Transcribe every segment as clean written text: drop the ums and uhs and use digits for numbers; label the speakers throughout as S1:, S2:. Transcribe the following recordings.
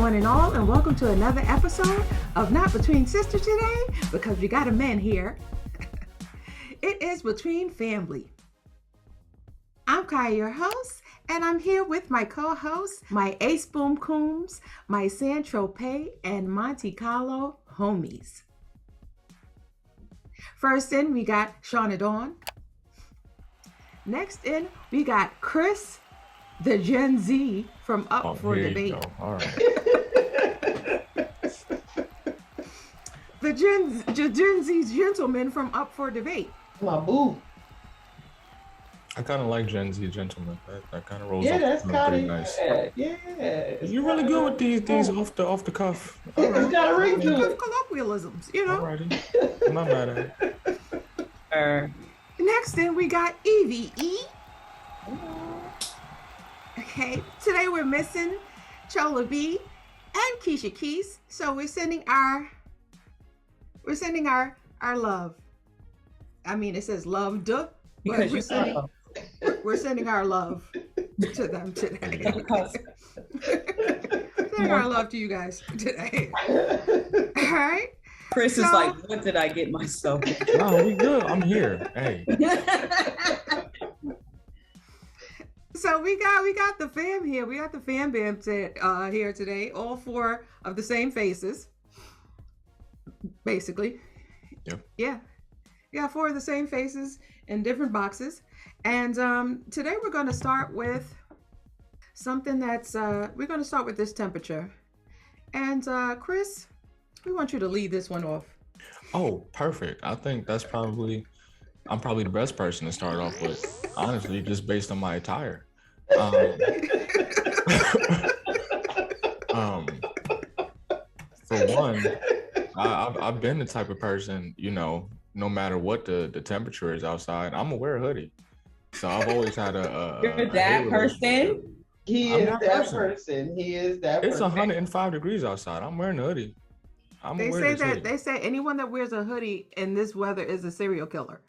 S1: one and all, and welcome to another episode of Not Between Sisters today, because we got a man here. It is Between Family. I'm Chaya, your host, and I'm here with my co-hosts, my Ace Boom Coombs, my San Tropez, and Monte Carlo homies. First in, we got Shauna Dawn. Next in, we got Chris, the Gen Z from Up for Debate.
S2: All right.
S1: The Gen Z's gentleman from Up for Debate.
S3: My boo.
S2: I kind of like Gen Z gentlemen. That kind of rolls
S3: Yeah,
S2: off
S3: that's kind of
S2: nice.
S3: Yeah.
S2: You're really good with these off the cuff.
S3: It's got a ring to it.
S1: Colloquialisms, you know.
S2: Alrighty. I'm not mad at it.
S1: Next in, we got Evie E. Okay, today we're missing Chola B and Keisha Keys, so we're sending our love. I mean, it says love, duh, but we're sending our love to them today. Sending our love to you guys today. All right.
S4: Chris is like, what did I get myself?
S2: No, we good. I'm here. Hey.
S1: So we got the fam here. We got the fam bam here today. All four of the same faces, basically.
S2: Yep.
S1: Yeah. We got four of the same faces in different boxes. And today we're going to start with something that's, we're going to start with this temperature. And Chris, we want you to lead this one off.
S2: Oh, perfect. I think I'm probably the best person to start off with, honestly, just based on my attire. For one, I've been the type of person, no matter what the temperature is outside, I'm gonna wear a hoodie. So I've always had
S4: You're that person?
S3: He is that person.
S2: It's 105 degrees outside. I'm wearing a hoodie.
S1: They say anyone that wears a hoodie in this weather is a serial killer.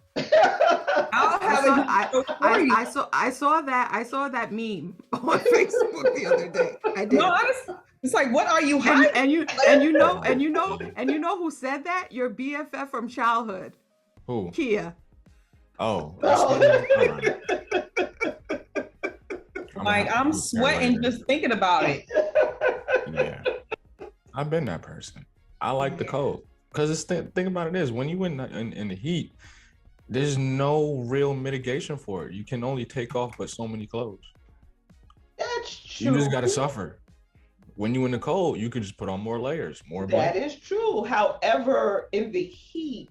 S1: I saw that meme on Facebook the other day. I did.
S4: No, it's like, what are you hiding?
S1: And you know who said that? Your BFF from childhood.
S2: Who?
S1: Kia.
S2: Oh.
S4: Like, I'm sweating just thinking about it.
S2: Yeah. I've been that person. I like the cold. Because think about it is, when you in the heat, there's no real mitigation for it. You can only take off but so many clothes.
S3: That's true.
S2: You just gotta suffer. When you in the cold, you can just put on more layers, more
S3: That
S2: blankets.
S3: is true. However, in the heat,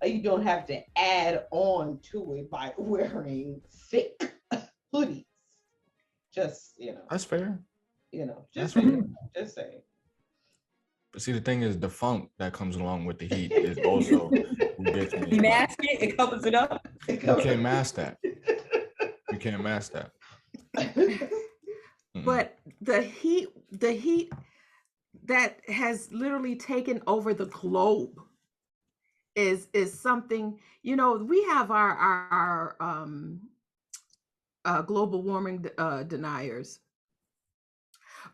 S3: you don't have to add on to it by wearing thick hoodies. Just,
S2: That's fair.
S3: Just saying.
S2: But see, the thing is, the funk that comes along with the heat is also what gets me.
S4: You mask it covers it up.
S2: You can't mask that.
S1: But the heat that has literally taken over the globe is something, we have our global warming deniers.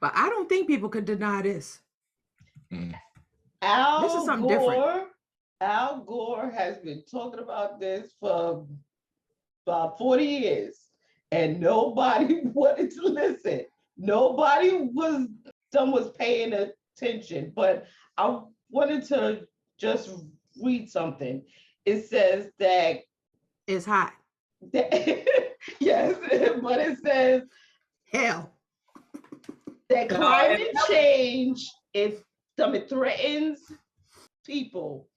S1: But I don't think people could deny this. This is something different.
S3: Al Gore has been talking about this for about 40 years, and nobody wanted to listen. Nobody was paying attention. But I wanted to just read something. It says that
S1: it's hot.
S3: Yes, but it says
S1: hell.
S3: That climate change it threatens people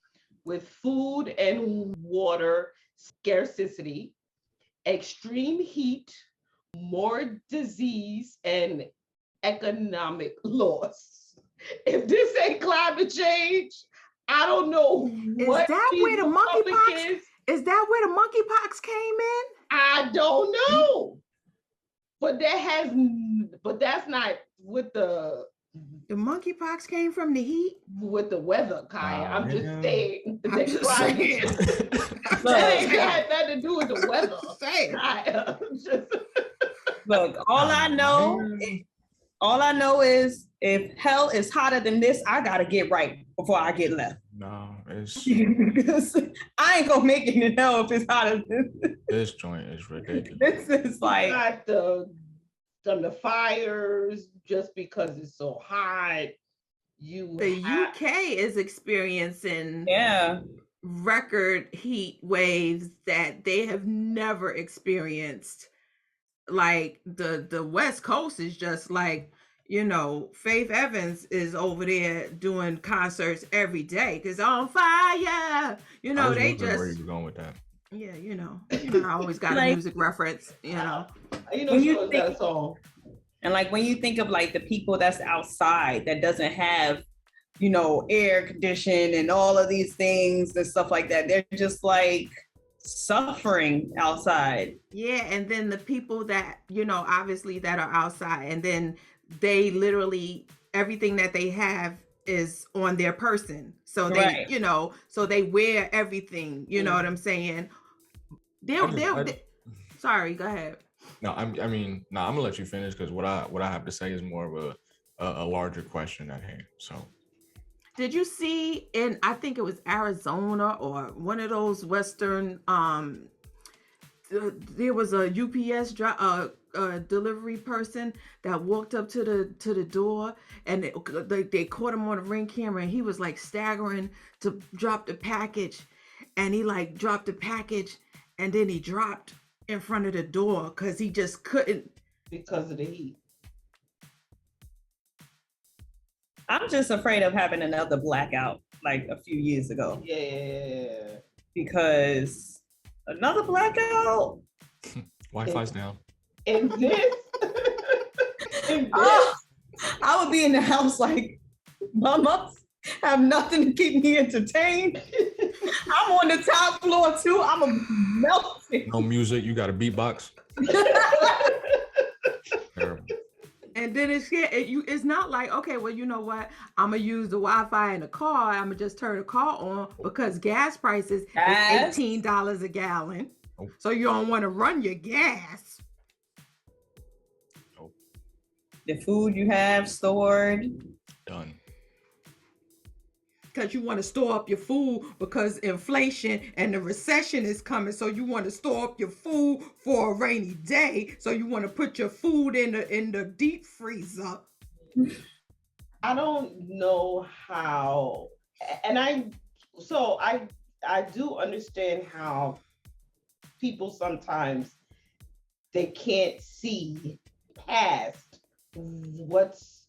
S3: with food and water scarcity, extreme heat, more disease, and economic loss. If this ain't climate change, I don't know what.
S1: Is that where the monkeypox? Is that where the monkeypox came in?
S3: I don't know, but that's not with the
S1: monkeypox came from the heat.
S3: With the weather, Chaya. I'm just saying.
S1: I'm just saying.
S3: That had nothing to do with the weather.
S1: Saying.
S4: Look, all I know All I know is if hell is hotter than this, I gotta get right before I get left.
S2: No, it's
S4: Because I ain't gonna make it in hell if it's hotter than
S2: this joint is ridiculous.
S4: this. Is like
S3: Not the fires just because it's so hot.
S1: The UK is experiencing record heat waves that they have never experienced. Like the West Coast is just like, you know, Faith Evans is over there doing concerts every day because on fire. You know, they just
S2: where you going with that.
S1: Yeah, you know, I always got a music reference, you know.
S3: When you think, that song.
S4: And like when you think of like the people that's outside that doesn't have, you know, air condition and all of these things and stuff like that, they're just like suffering outside.
S1: Yeah, and then the people that, you know, obviously that are outside, and then they literally everything that they have is on their person. So they, you know, so they wear everything, you know what I'm saying? Sorry, go ahead.
S2: No, I'm gonna let you finish because what I have to say is more of a larger question at hand. So
S1: did you see in, I think it was Arizona or one of those Western, there was a UPS delivery person that walked up to the door, and they caught him on a ring camera, and he was like staggering to drop the package, and he like dropped the package, and then he dropped in front of the door because he just couldn't
S3: because of the heat.
S4: I'm just afraid of having another blackout like a few years ago.
S3: Yeah.
S4: Because another blackout?
S2: Wi-Fi's down.
S3: And this?
S4: I would be in the house like, mama, have nothing to keep me entertained. I'm on the top floor too. I'm a melting.
S2: No music. You got a beatbox. Terrible.
S1: And then it's not like, okay, well, you know what? I'm going to use the Wi-Fi in the car. I'm going to just turn the car on because gas prices is $18 a gallon. Oh. So you don't want to run your gas.
S2: Oh.
S4: The food you have stored.
S2: Done.
S1: Because you want to store up your food because inflation and the recession is coming. So you want to store up your food for a rainy day. So you want to put your food in the deep freezer.
S3: I don't know how, and I do understand how people sometimes they can't see past what's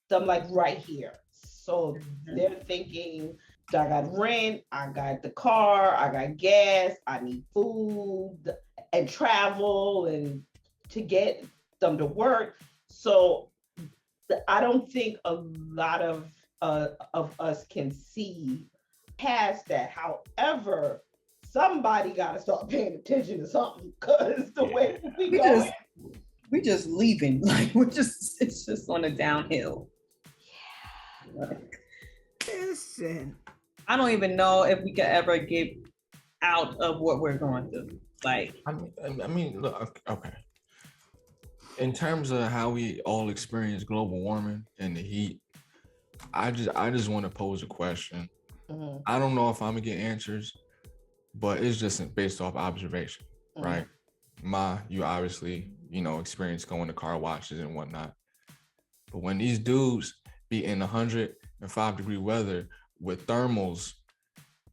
S3: them like right here. So they're thinking, I got rent, I got the car, I got gas, I need food and travel and to get them to work. So I don't think a lot of us can see past that. However, somebody got to start paying attention to something because the way
S4: we just leaving, like it's just on a downhill.
S1: Listen,
S4: I don't even know if we could ever get out of what we're going through. Like,
S2: I mean, look, okay. In terms of how we all experience global warming and the heat, I just want to pose a question. Mm-hmm. I don't know if I'm gonna get answers, but it's just based off observation, mm-hmm. right? You obviously, experience going to car washes and whatnot. But when these dudes be in 105-degree weather with thermals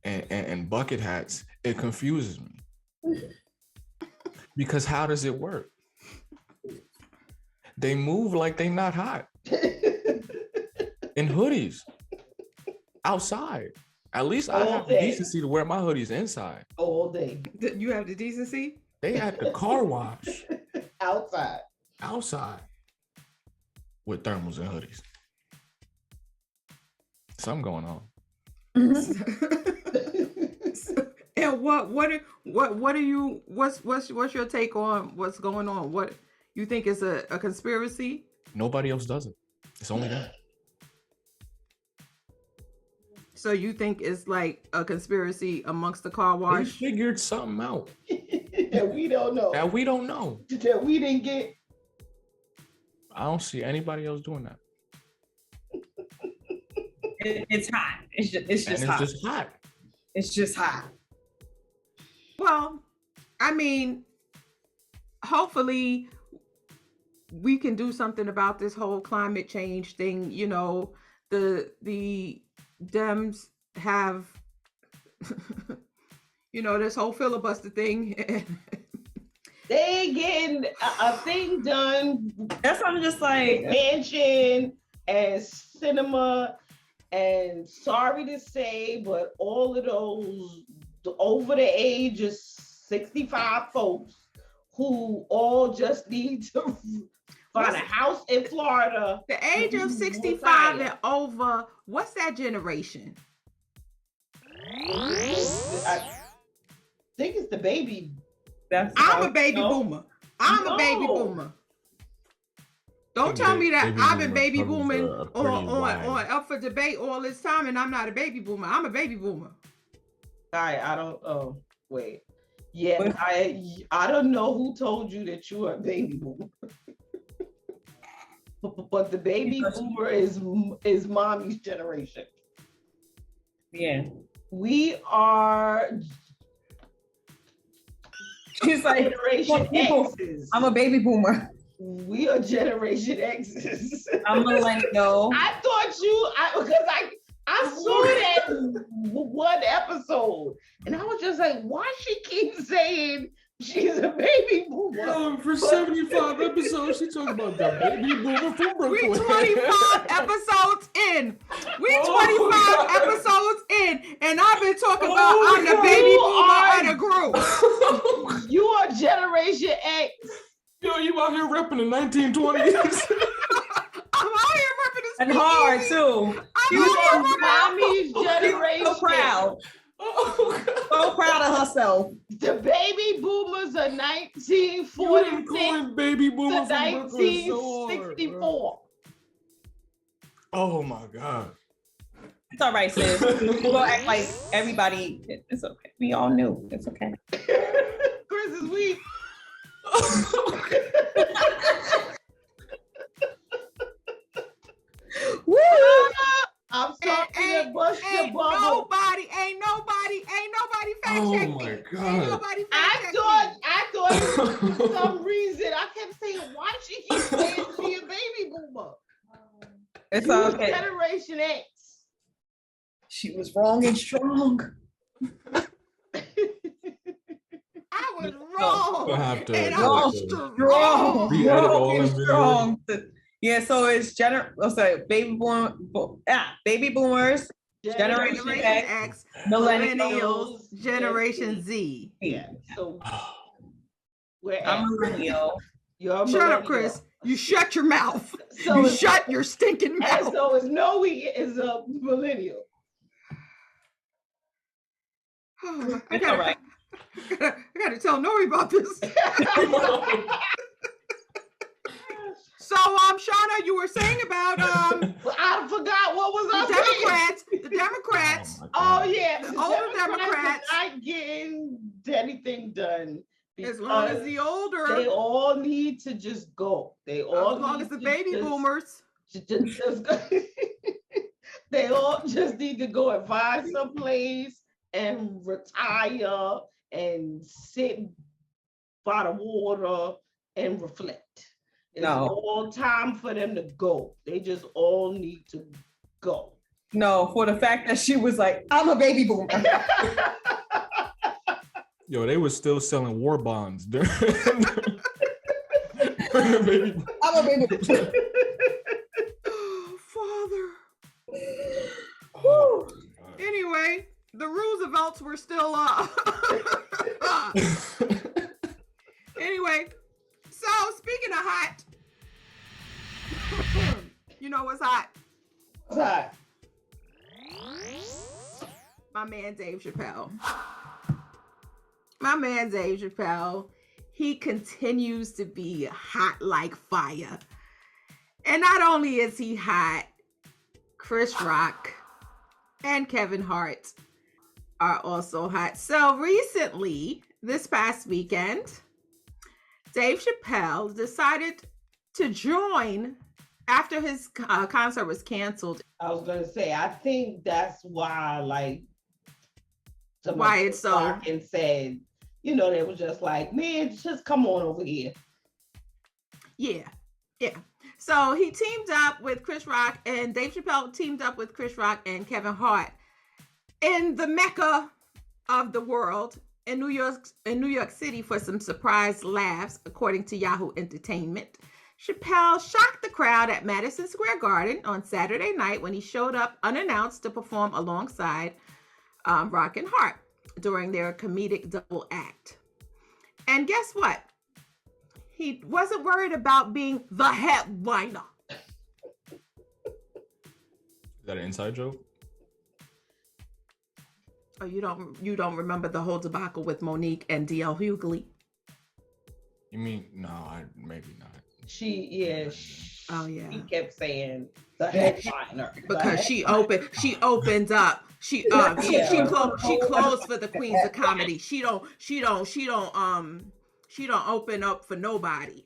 S2: and bucket hats, it confuses me. Because how does it work? They move like they not hot. In hoodies. Outside. At least I have the decency to wear my hoodies inside.
S3: All day.
S1: You have the decency?
S2: They at the car wash.
S3: Outside.
S2: With thermals and hoodies. Something going on.
S1: And what's your take on what's going on? What you think is a conspiracy?
S2: Nobody else does it. It's only them.
S1: So you think it's like a conspiracy amongst the car wash?
S2: They figured something out.
S3: That we don't know.
S2: That we don't know.
S3: That we didn't get.
S2: I don't see anybody else doing that.
S4: It's hot. It's just hot.
S2: Just hot.
S4: It's just hot.
S1: Well, I mean, hopefully we can do something about this whole climate change thing. You know, the Dems have, you know, this whole filibuster thing.
S3: They getting a thing done.
S4: That's why I'm just like
S3: Mansion and cinema, and sorry to say, but all of those over the age of 65 folks who all just need to find a house in Florida.
S1: The age of 65 and over, what's that generation?
S3: I think it's the baby.
S1: I'm a baby boomer. I'm a baby boomer. Don't tell me that I've been baby booming on up for debate all this time and I'm not a baby boomer. I'm a baby boomer.
S3: I don't. Oh, wait. Yeah, I don't know who told you that you are a baby boomer. But the baby boomer is mommy's generation.
S4: Yeah.
S3: We are.
S4: She's like
S3: Generation X's.
S4: I'm a baby boomer.
S3: We are Generation X's.
S4: I'm millennial.
S3: I thought because I saw that one episode and I was just like, why she keep saying she's a baby boomer?
S2: For 75 episodes, she talking about the baby boomer from Brooklyn.
S1: We 25 episodes in. We 25 episodes in, and I've been talking about I'm the baby boomer of the group.
S3: You are Generation X.
S2: Yo, you out here repping the 1920s.
S1: I'm out here repping this.
S4: And hard too.
S3: She was mommy's generation.
S4: So proud. So proud of herself.
S3: The baby boomers are 1946
S2: baby boomer
S3: to 1964.
S2: Oh my God.
S4: It's all right, sis. We'll act like everybody. It's okay. We all knew. It's okay.
S3: Chris is weak.
S4: Woo!
S3: I'm sorry to bust your bubble.
S1: Ain't nobody fact checking.
S2: Oh my God.
S3: I thought for some reason I kept saying, why she keep saying she a baby boomer?
S4: It's
S3: You
S4: okay.
S3: Generation X.
S4: She was wrong and strong.
S1: I was wrong.
S2: We'll have to
S1: and I
S2: wrong.
S1: was strong.
S2: Re-edit all them
S4: Strong. Yeah, so it's baby boomers, Generation X,
S1: Millennials, Generation Z.
S3: Yeah. So
S4: I'm a millennial.
S1: Shut up, Chris. You shut your mouth.
S3: So
S1: you shut your stinking
S3: And
S1: mouth.
S3: so it's Noe is a millennial.
S4: It's all right.
S1: I gotta tell Nori about this. So, Shauna, you were saying about
S3: Well, I forgot what was I
S1: the Democrats.
S3: Oh yeah, the
S1: older Democrats
S3: are not getting anything done.
S1: As long as the older,
S3: they all need to just go. They all
S1: as long as the baby boomers.
S3: Just go. They all just need to go and find some place and retire and sit by the water and reflect. It's all time for them to go. They just all need to go.
S4: No, for the fact that she was like, I'm a baby boomer.
S2: Yo, they was still selling war bonds during the baby.
S4: I'm a baby boomer.
S1: Oh, Father.
S2: Oh,
S1: anyway, the Roosevelts were still Anyway, so speaking of hot, you know what's hot?
S3: What's hot?
S1: My man Dave Chappelle. My man Dave Chappelle, he continues to be hot like fire. And not only is he hot, Chris Rock and Kevin Hart are also hot. So recently, this past weekend, Dave Chappelle decided to join after his concert was canceled.
S3: I was gonna say, I think that's why, like,
S1: Why it's so.
S3: And said, you know, they were just like, man, just come on over here.
S1: Yeah. So he teamed up with Chris Rock, and Dave Chappelle teamed up with Chris Rock and Kevin Hart in the Mecca of the world in New York City for some surprise laughs, according to Yahoo Entertainment. Chappelle shocked the crowd at Madison Square Garden on Saturday night when he showed up unannounced to perform alongside Rock and Hart during their comedic double act. And guess what? He wasn't worried about being the headliner.
S2: Is that an inside joke?
S1: Oh, you don't remember the whole debacle with Monique and D.L. Hughley?
S2: You mean no? Maybe not.
S3: She
S1: Oh yeah.
S3: He kept saying the headliner
S1: because she opened up. She closed for the Queens of Comedy. She don't open up for nobody.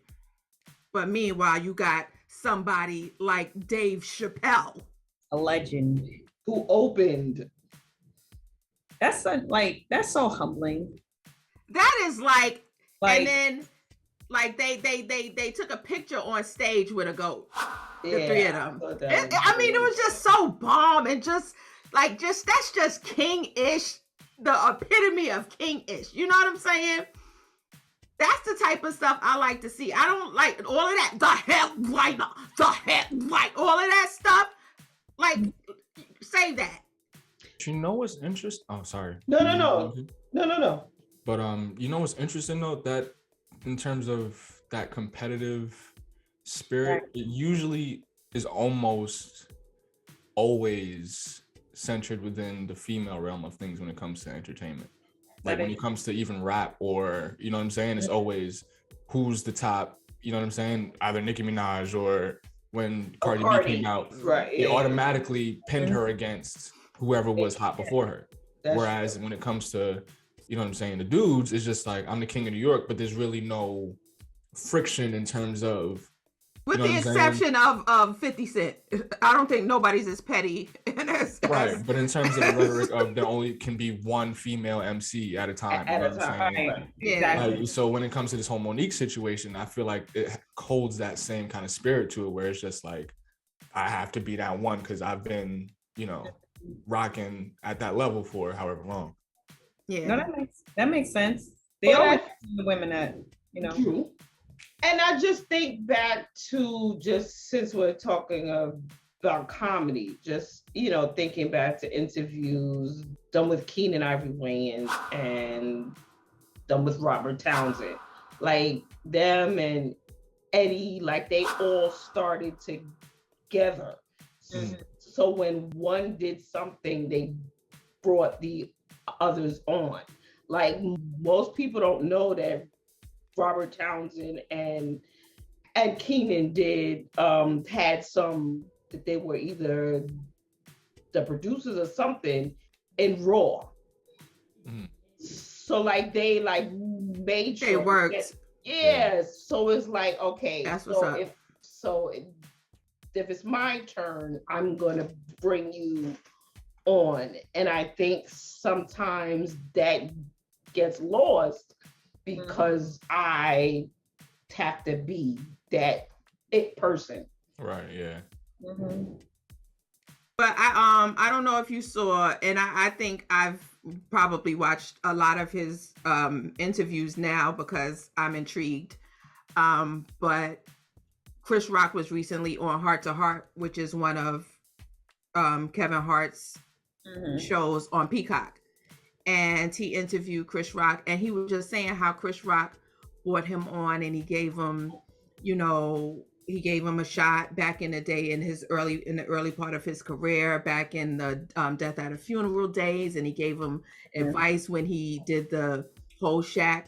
S1: But meanwhile, you got somebody like Dave Chappelle,
S4: a legend,
S3: who opened.
S4: That's so humbling.
S1: That is like and then like they took a picture on stage with a goat. The three of them. It was just so bomb and just that's just king-ish, the epitome of king-ish. You know what I'm saying? That's the type of stuff I like to see. I don't like all of that. The headliner, all of that stuff. Like, say that.
S2: You know what's interesting? Oh, sorry.
S3: No.
S2: But you know what's interesting though, that in terms of that competitive spirit, it usually is almost always centered within the female realm of things when it comes to entertainment. Like when it comes to even rap, or you know what I'm saying, it's always who's the top, you know what I'm saying, either Nicki Minaj or when Cardi B came out, they automatically pinned her against whoever was hot before her. Whereas when it comes to, you know what I'm saying, the dudes, it's just like, I'm the king of New York, but there's really no friction in terms of,
S1: with the exception of 50 Cent. I don't think nobody's as petty.
S2: Right, but in terms of the rhetoric of there only can be one female MC at a time.
S3: At a time,
S2: right. Exactly. So when it comes to this whole Monique situation, I feel like it holds that same kind of spirit to it, where it's just like, I have to be that one because I've been, you know, rocking at that level for however long.
S4: Yeah, no, that makes sense. They always the women that, you know.
S3: True. And I just think back to, just since we're talking about comedy, just, you know, thinking back to interviews done with Keenan Ivory Wayans and done with Robert Townsend, like them and Eddie, like they all started together. Mm-hmm. So when one did something, they brought the others on. Like most people don't know that Robert Townsend and Keenan did had some, that they were either the producers or something in Raw. Mm. So like they like made sure
S1: it worked.
S3: So it's like, okay,
S1: that's what's up.
S3: If it's my turn, I'm gonna bring you on. And I think sometimes that gets lost because I have to be that it person.
S2: Right, yeah.
S1: Mm-hmm. But I don't know if you saw, and I think I've probably watched a lot of his interviews now because I'm intrigued. But Chris Rock was recently on Heart to Heart, which is one of Kevin Hart's shows on Peacock. And he interviewed Chris Rock, and he was just saying how Chris Rock brought him on, and he gave him, you know, a shot back in the day in the early part of his career, back in the Death at a Funeral days, and he gave him advice when he did the whole Shaq,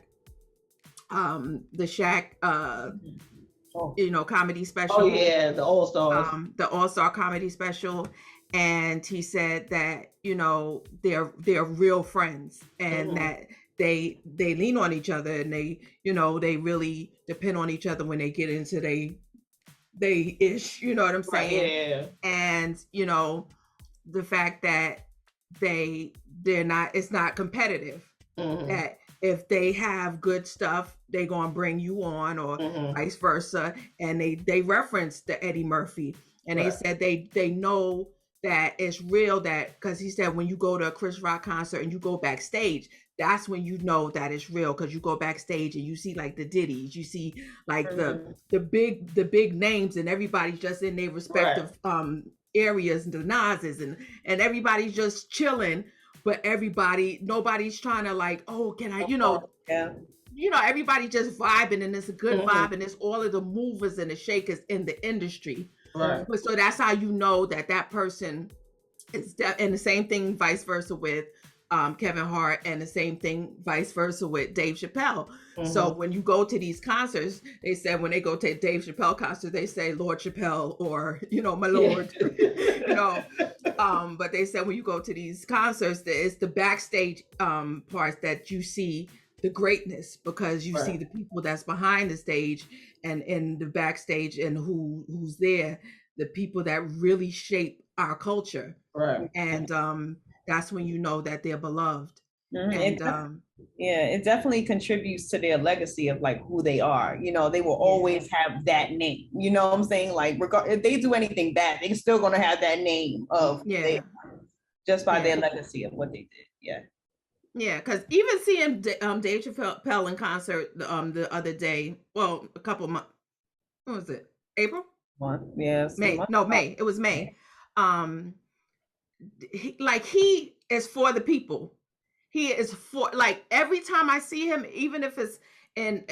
S1: you know, comedy special.
S3: Oh yeah, the All Stars.
S1: The All Star comedy special. And he said that, you know, they're real friends, and that they lean on each other, and they, you know, they really depend on each other when they get into they ish, you know what I'm saying?
S3: Right, yeah.
S1: And the fact that they're not, it's not competitive.
S3: Mhm.
S1: That if they have good stuff, they gonna bring you on, or
S3: Mhm.
S1: vice versa. And they referenced the Eddie Murphy, and they
S3: Right.
S1: said they know that it's real, that because he said when you go to a Chris Rock concert and you go backstage, that's when you know that it's real, because you go backstage and you see like the Diddy's, you see like the big names, and everybody's just in their respective areas, and the Nas's, and everybody's just chilling. But nobody's trying to like, oh, can I,
S4: Yeah.
S1: Everybody just vibing, and it's a good
S3: Mhm.
S1: vibe, and it's all of the movers and the shakers in the industry.
S3: Right.
S1: But so that's how you know that person is, and the same thing vice versa with Kevin Hart, and the same thing vice versa with Dave Chappelle. So when you go to these concerts, they said when they go to Dave Chappelle concert, they say Lord Chappelle, or my Lord, but they said when you go to these concerts, it's the backstage parts that you see the greatness, because you see the people that's behind the stage and in the backstage, and who's there, the people that really shape our culture.
S3: Right.
S1: And that's when you know that they're beloved. And
S4: it definitely contributes to their legacy of like who they are. They will always have that name. You know what I'm saying? Like, if they do anything bad, they're still gonna have that name of just by their legacy of what they did. Yeah.
S1: Yeah, because even seeing Dave Chappelle in concert the other day, well, a couple months, what was it? April?
S4: Yes.
S1: May. No, May. It was May. He is for the people. He is for, like, every time I see him, even if it's in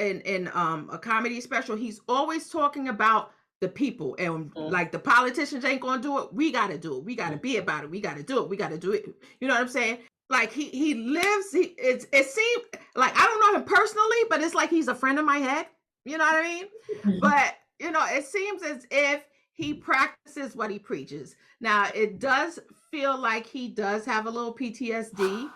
S1: a comedy special, he's always talking about the people, and like the politicians ain't gonna do it. We gotta do it. We gotta be about it. We gotta do it. We gotta do it. You know what I'm saying? Like he lives. It seems like, I don't know him personally, but it's like he's a friend of my head. You know what I mean? But it seems as if he practices what he preaches. Now, it does feel like he does have a little PTSD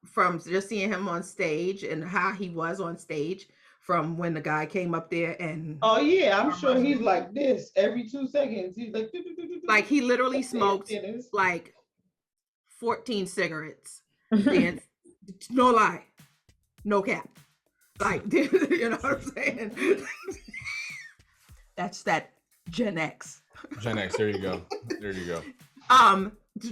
S1: from just seeing him on stage, and how he was on stage from when the guy came up there and
S3: oh yeah, I'm sure he's like this every 2 seconds. He's like
S1: he literally smoked like 14 cigarettes. No lie, no cap. Like, you know what I'm saying? That's that Gen X.
S2: Gen X, there you go.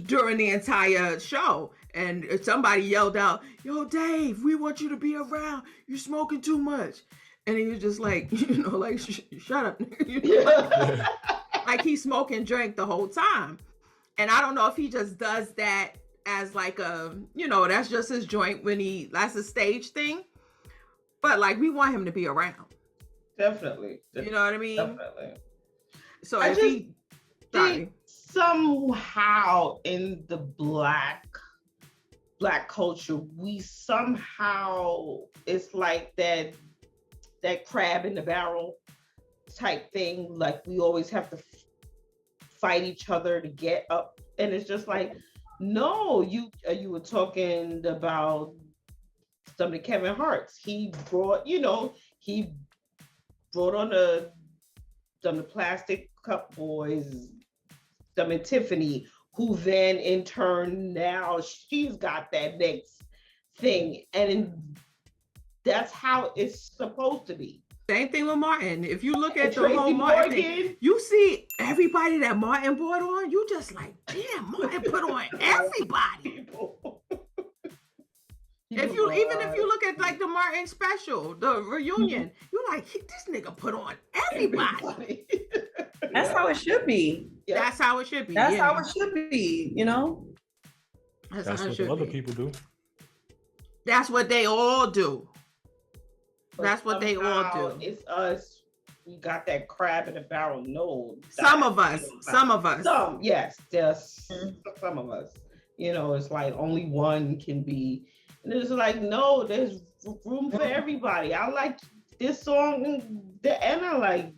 S1: During the entire show, and somebody yelled out, "Yo, Dave, we want you to be around. You're smoking too much." And he was just like, like, shut up. Like he smoked and drank the whole time. And I don't know if he just does that as like a, that's just his joint that's a stage thing. But like, we want him to be around.
S3: Definitely.
S1: You know what I mean?
S3: Definitely.
S1: So I just
S3: think somehow in the black culture, we somehow, it's like that crab in the barrel type thing. Like, we always have to fight each other to get up, and it's just like, no, you were talking about some of the Kevin Harts. He brought on some of the Plastic Cup Boys, some of Tiffany, who then in turn, now she's got that next thing, and that's how it's supposed to be.
S1: Same thing with Martin. If you look at the whole Martin thing, you see everybody that Martin brought on, you just like, damn, Martin put on everybody. If you look at like the Martin special, the reunion, you're like, this nigga put on everybody.
S4: That's how it should be.
S1: That's how it should be.
S4: That's how it should be,
S2: That's what other people do.
S1: That's what they all do. That's what they all do.
S3: It's us. We got that crab in the barrel. No.
S1: Some of us.
S3: Some, yes. There's some of us. It's like only one can be. And it's like, no, there's room for everybody. I like this song, and I like.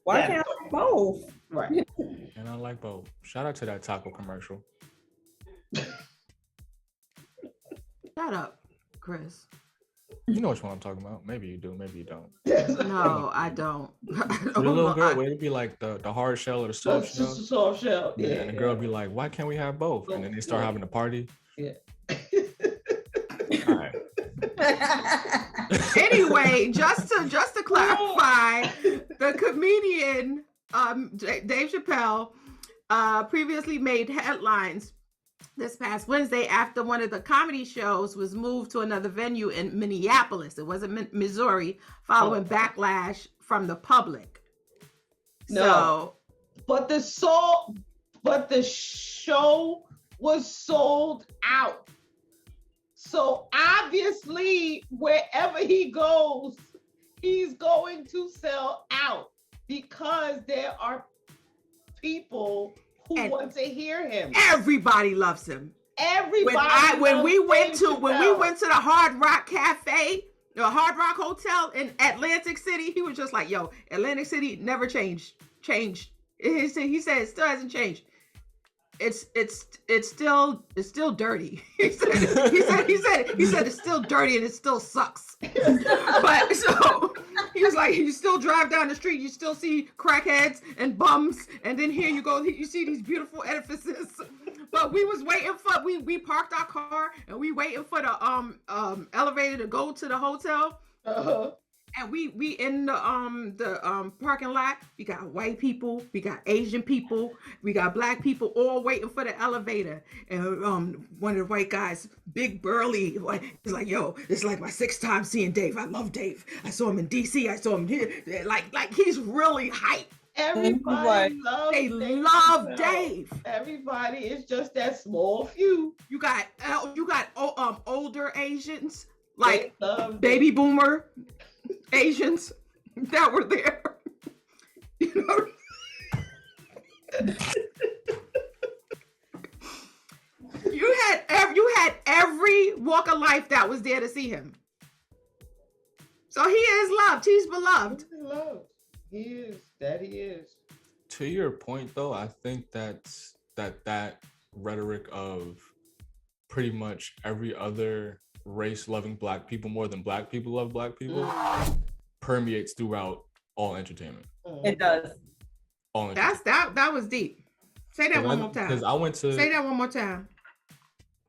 S4: Why can't I like both?
S3: Right.
S2: And I like both. Shout out to that taco commercial.
S1: Shut up, Chris.
S2: You know which one I'm talking about. Maybe you do, maybe you don't.
S1: No, I don't.
S2: The little girl, where it'd be like the hard shell or the soft shell.
S3: Soft shell.
S2: Yeah, and the girl would be like, why can't we have both? And then they start having a party.
S3: Yeah.
S2: All right.
S1: Anyway, just to clarify, the comedian Dave Chappelle previously made headlines this past Wednesday after one of the comedy shows was moved to another venue in Minneapolis. It wasn't Missouri, following backlash from the public.
S3: No, but the show was sold out. So obviously, wherever he goes, he's going to sell out because there are people who want to hear him.
S1: Everybody loves him.
S3: Everybody.
S1: When we went to the Hard Rock Cafe, the Hard Rock Hotel in Atlantic City, he was just like, "Yo, Atlantic City never changed. He said it still hasn't changed. It's still dirty." He said it's still dirty and it still sucks. But so he was like, you still drive down the street, you still see crackheads and bums, and then here you see these beautiful edifices. But we was waiting for we parked our car and we waiting for the elevator to go to the hotel.
S3: Uh-huh.
S1: And we in the parking lot. We got white people, we got Asian people, we got black people, all waiting for the elevator. And one of the white guys, big burly, he's like, "Yo, it's like my 6th time seeing Dave. I love Dave. I saw him in DC. I saw him here. Like he's really hype."
S3: Everybody
S1: love Dave.
S3: Everybody is just that small few.
S1: You got older Asians, like baby boomer Asians that were there. You know? you had every walk of life that was there to see him. So he is loved. He's beloved.
S3: He's loved. He is. That he is.
S2: To your point, though, I think that rhetoric of pretty much every other race loving black people more than black people love black people permeates throughout all entertainment.
S4: It does.
S2: All
S1: that was deep. Say that one more time.
S2: Because I went to
S1: say that one more time.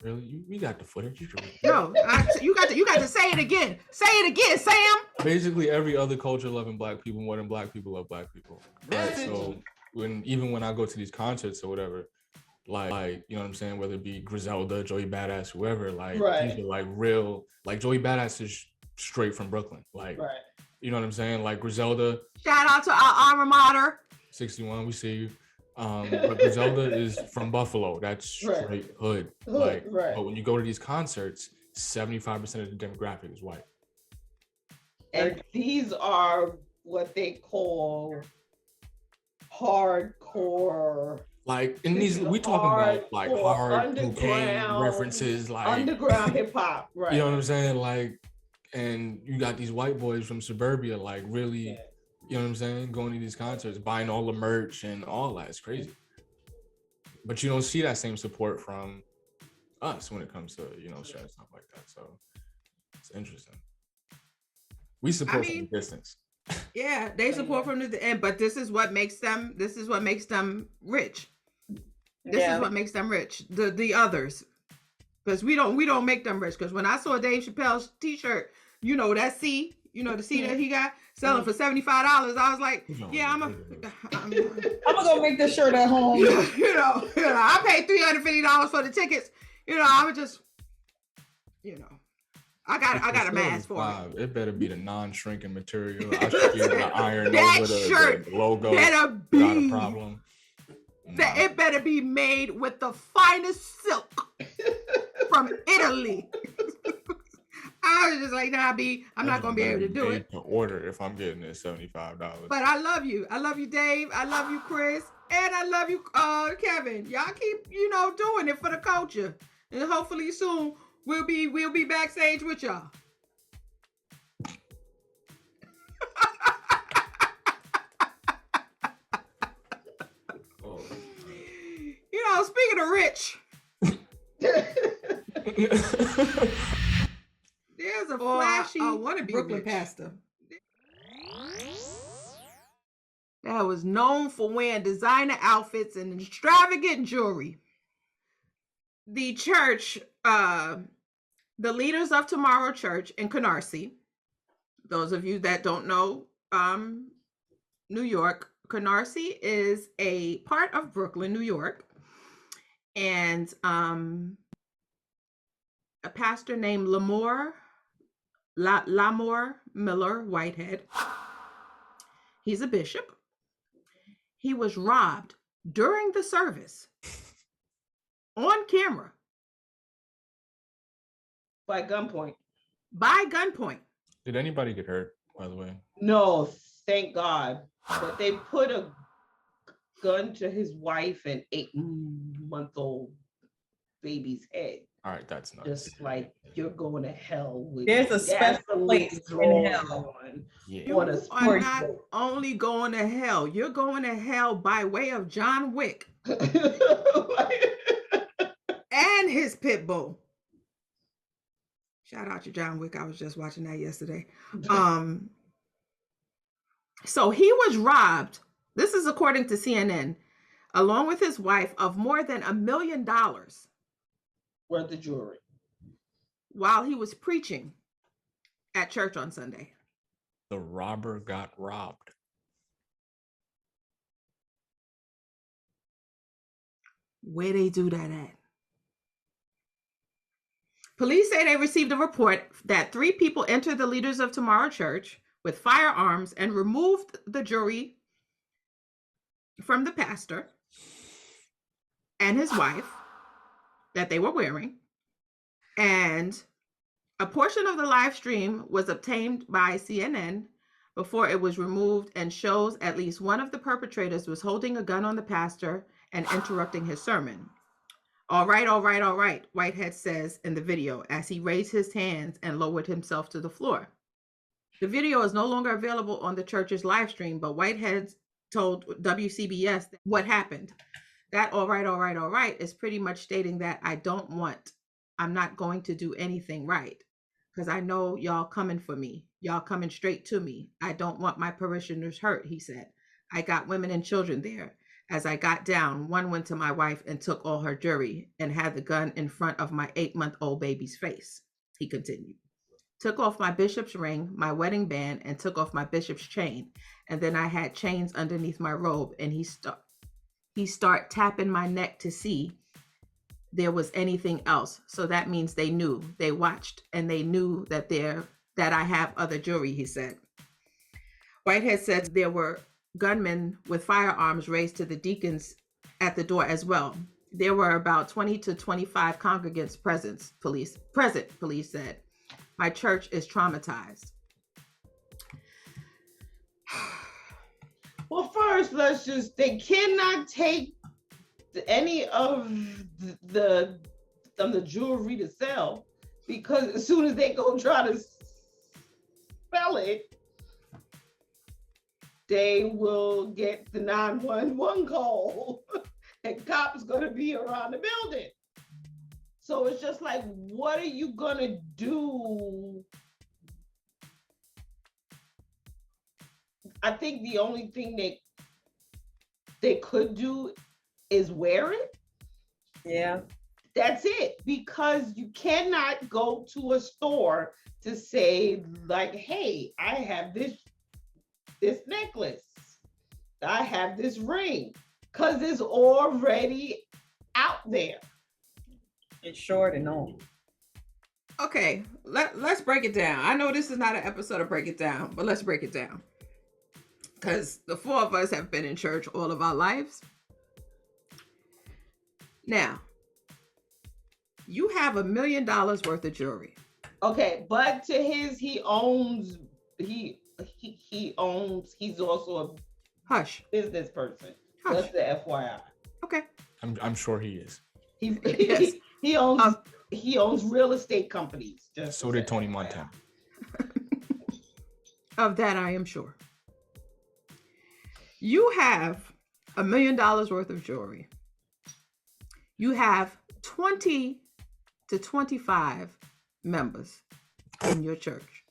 S2: Really, we got the footage.
S1: No, you got to say it again. Say it again, Sam.
S2: Basically, every other culture loving black people more than black people love black people. Right. So when I go to these concerts or whatever, like you know what I'm saying, whether it be Griselda, Joey Badass, whoever, like these are like real. Like Joey Badass is straight from Brooklyn. Like you know what I'm saying. Like Griselda.
S1: Shout out to our alma mater.
S2: 61, we see you. But Griselda is from Buffalo. That's straight hood. But when you go to these concerts, 75% of the demographic is white.
S3: And these are what they call hardcore.
S2: Like in these, we talking about like hard cocaine references, like
S3: underground hip hop, right?
S2: You know what I'm saying? Like, and you got these white boys from suburbia, like really. You know what I'm saying? Going to these concerts, buying all the merch and all that. It's crazy. But you don't see that same support from us when it comes to, you know, sharing stuff like that. So it's interesting. We support from the distance.
S1: Yeah, they support from the end, but this is what makes them rich. This is what makes them rich. The others. Because we don't make them rich. Because when I saw Dave Chappelle's t-shirt, you know, that C, you know, the C that he got selling for $75. I was like, yeah, I'm gonna go
S4: make this shirt at home.
S1: You know, I paid $350 for the tickets. You know, I would just, you know, I got a mask for it.
S2: It better be the non-shrinking material. I should be able to iron
S1: that
S2: over
S1: shirt
S2: the logo.
S1: Better be,
S2: not a problem.
S1: That it better be made with the finest silk from Italy. I was just like, I'm not gonna be able to do it.
S2: To order if I'm getting it $75.
S1: But I love you, Dave. I love you, Chris, and I love you, Kevin. Y'all keep, you know, doing it for the culture, and hopefully soon we'll be backstage with y'all. You know, speaking of rich. There's a flashy want to be
S4: Brooklyn
S1: rich.
S4: pastor.
S1: That was known for wearing designer outfits and extravagant jewelry. The church, the Leaders of Tomorrow Church in Canarsie, those of you that don't know New York, Canarsie is a part of Brooklyn, New York. And a pastor named Lamor Miller Whitehead, he's a bishop. He was robbed during the service on camera.
S3: By gunpoint.
S1: By gunpoint.
S2: Did anybody get hurt, by the way?
S3: No, thank God. But they put a gun to his wife and 8-month-old baby's head.
S2: All right, that's nuts.
S3: Just like you're going to hell with
S4: There's a special place in hell.
S2: Yeah.
S1: You are not only going to hell, you're going to hell by way of John Wick and his pit bull. Shout out to John Wick. I was just watching that yesterday. So he was robbed. This is according to CNN, along with his wife, of more than $1 million
S3: worth of jewelry
S1: while he was preaching at church on Sunday.
S2: The robber got robbed.
S1: Where they do that at? Police say they received a report that 3 people entered the Leaders of Tomorrow Church with firearms and removed the jewelry from the pastor and his wife that they were wearing. And a portion of the live stream was obtained by CNN before it was removed and shows at least one of the perpetrators was holding a gun on the pastor and interrupting his sermon. All right, Whitehead says in the video as he raised his hands and lowered himself to the floor. The video is no longer available on the church's live stream, but Whitehead told WCBS what happened. That all right is pretty much stating that I'm not going to do anything right because I know y'all coming for me. Y'all coming straight to me. I don't want my parishioners hurt, he said. I got women and children there. As I got down, one went to my wife and took all her jewelry and had the gun in front of my 8-month-old baby's face, he continued. Took off my bishop's ring, my wedding band, and took off my bishop's chain. And then I had chains underneath my robe, and he start tapping my neck to see there was anything else. So that means they knew, they watched, and they knew that I have other jewelry, he said. Whitehead said there were gunmen with firearms raised to the deacons at the door as well. There were about 20 to 25 congregants present, police said. My church is traumatized.
S3: Well, first, they cannot take any of the jewelry to sell because as soon as they go try to sell it, they will get the 911 call and cops gonna be around the building. So it's just like, what are you gonna do? I think the only thing they could do is wear it.
S4: Yeah.
S3: That's it, because you cannot go to a store to say like, hey, I have this necklace, I have this ring, because it's already out there.
S4: It's short and on.
S1: Okay, let's break it down. I know this is not an episode to break it down, but let's break it down. Because the 4 of us have been in church all of our lives. Now, you have $1 million worth of jewelry.
S3: Okay, but to he's also a business person.
S1: Hush.
S3: Just the FYI.
S1: Okay.
S2: I'm sure he is.
S1: Yes.
S3: He owns real estate companies.
S2: So did Tony Montana.
S1: Of that I am sure. You have $1 million worth of jewelry. You have 20 to 25 members in your church.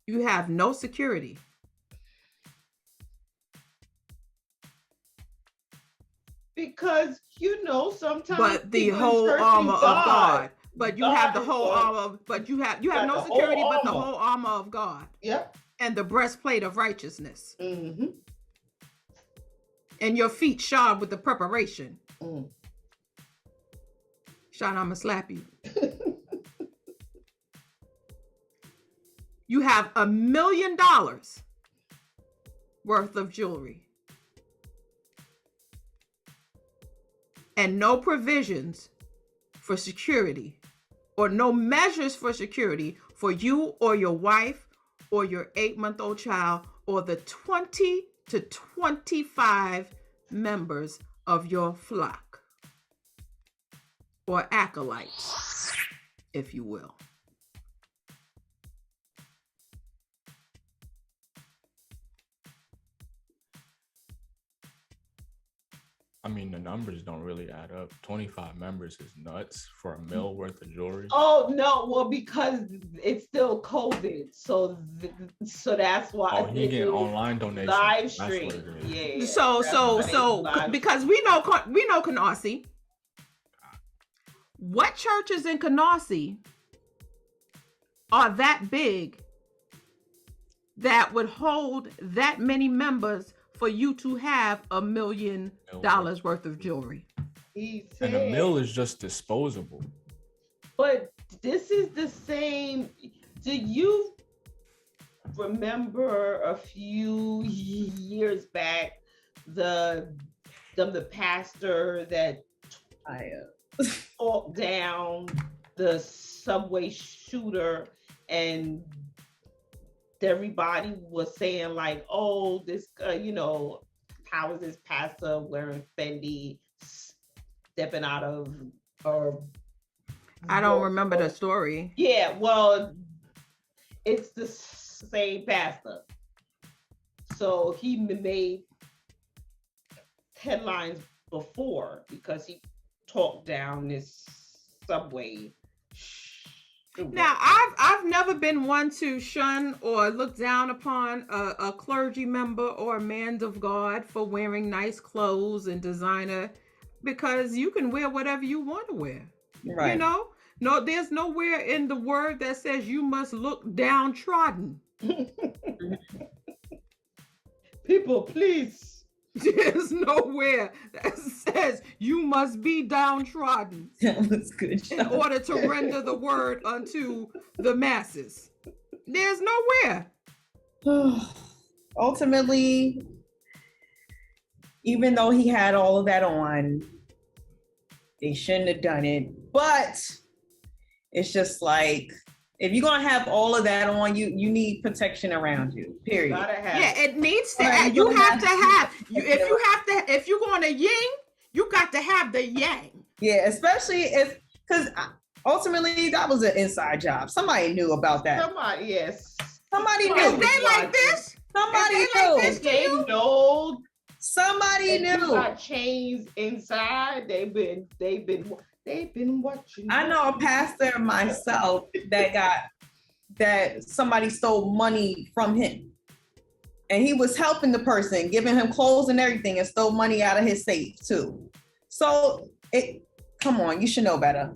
S1: You have no security.
S3: Because sometimes.
S1: But the
S3: people
S1: whole
S3: interpret
S1: armor of God. But you have the
S3: God
S1: whole
S3: is
S1: armor. But you have no
S3: the
S1: security,
S3: whole
S1: but the
S3: armor.
S1: whole armor of God.
S3: Yep.
S1: And the breastplate of righteousness.
S3: Mm-hmm.
S1: And your feet shod with the preparation.
S3: Mm.
S1: Sean, I'ma slap you. You have $1 million worth of jewelry. And no provisions for security, or no measures for security for you or your wife or your 8-month-old child or the 20 to 25 members of your flock, or acolytes, if you will.
S2: I mean, the numbers don't really add up. 25 members is nuts for $1 million worth of jewelry.
S3: Oh no, well, because it's still COVID, so that's why.
S2: Oh, he getting online donations.
S3: Livestream, yeah.
S1: So because we know Canarsie. What churches in Canarsie are that big that would hold that many members for you to have $1 million worth of jewelry?
S3: And
S2: $1 million is just disposable.
S3: But this is the same. Do you remember a few years back the pastor that talked down the subway shooter, and everybody was saying like, oh, this how is this pastor wearing Fendi, stepping out of, or
S1: I don't remember the story.
S3: Yeah, well, it's the same pastor. So he made headlines before because he talked down this subway.
S1: Now, I've never been one to shun or look down upon a clergy member or a man of God for wearing nice clothes and designer, because you can wear whatever you want to wear.
S4: Right.
S1: No, there's nowhere in the word that says you must look downtrodden.
S3: People, please.
S1: There's nowhere that says you must be downtrodden.
S4: That was good.
S1: In order to render the word unto the masses. There's nowhere.
S4: Ultimately, even though he had all of that on, they shouldn't have done it. But it's just like, if you're gonna have all of that on you, you need protection around you. Period.
S1: Yeah, it needs to. You have to have. If you're going to yin, you got to have the yang.
S4: Yeah, especially because ultimately that was an inside job. Somebody knew about that.
S3: Somebody knew.
S1: If they like this,
S4: somebody knew.
S3: Like this, they know.
S4: Somebody knew.
S3: Got chains inside. They've been watching.
S4: I know a pastor myself that somebody stole money from him, and he was helping the person, giving him clothes and everything, and stole money out of his safe too. So come on, you should know better.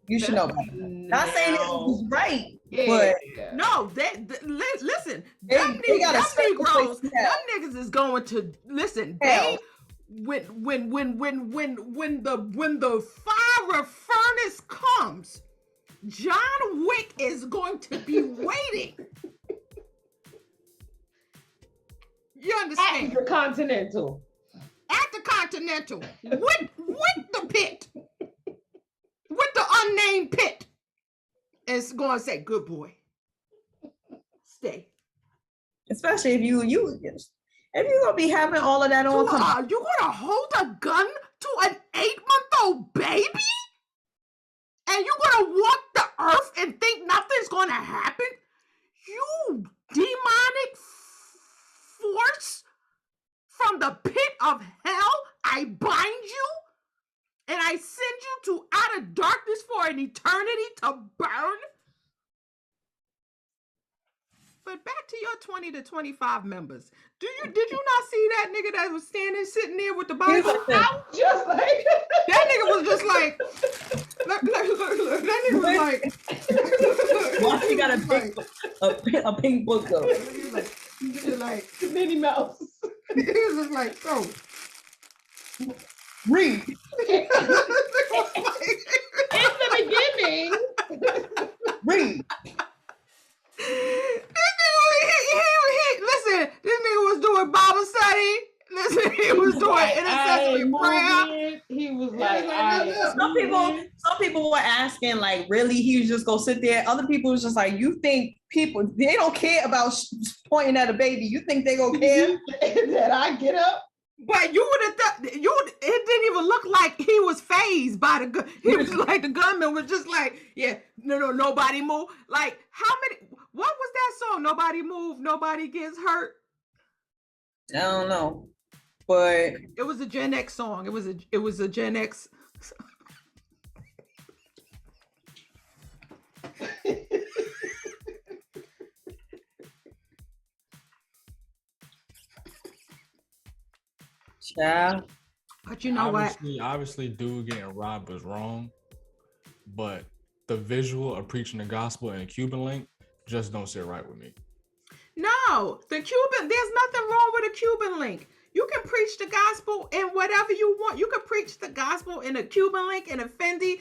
S4: You should know better. Not saying it was right, but
S1: no, listen.
S4: They got
S1: Negroes, them niggas is going to listen. They when the fire furnace comes, John Wick is going to be waiting. You understand?
S3: At the Continental.
S1: With the pit. With the unnamed pit. It's going to say, good boy. Stay.
S4: Especially if you're gonna be having all of that on.
S1: You're gonna hold a gun to an 8-month-old baby? And you're gonna walk the earth and think nothing's gonna happen? You demonic force from the pit of hell, I bind you and I send you to outer darkness for an eternity to burn? But back to your 20 to 25 members. Did you not see that nigga that was sitting there with the Bible?
S3: I'm just like
S1: That nigga was just like, look. That nigga was like,
S4: Why he got a pink book though?
S1: he was like,
S3: Minnie Mouse.
S1: he was just like, bro.
S4: Read.
S3: In the beginning.
S4: Read.
S1: Listen, this nigga was doing Bible study. Listen, he was doing intercessory prayer.
S3: He was
S1: He
S3: like,
S1: was like,
S4: Some people were asking, like, really, he was just gonna sit there. Other people was just like, you think people, they don't care about pointing at a baby. You think they gonna care?
S3: that I get up?
S1: But you would have thought, it didn't even look like he was fazed by the gun. He was like, the gunman was just like, yeah, no, nobody move. Like, what was that song? Nobody move, nobody gets hurt.
S4: I don't know, but
S1: It was a Gen X song. It was a Gen X.
S4: yeah.
S1: But you know what?
S2: Obviously, dude getting robbed was wrong, but the visual of preaching the gospel in a Cuban link just don't sit right with me.
S1: No, there's nothing wrong with a Cuban link. You can preach the gospel in whatever you want. You can preach the gospel in a Cuban link, in a Fendi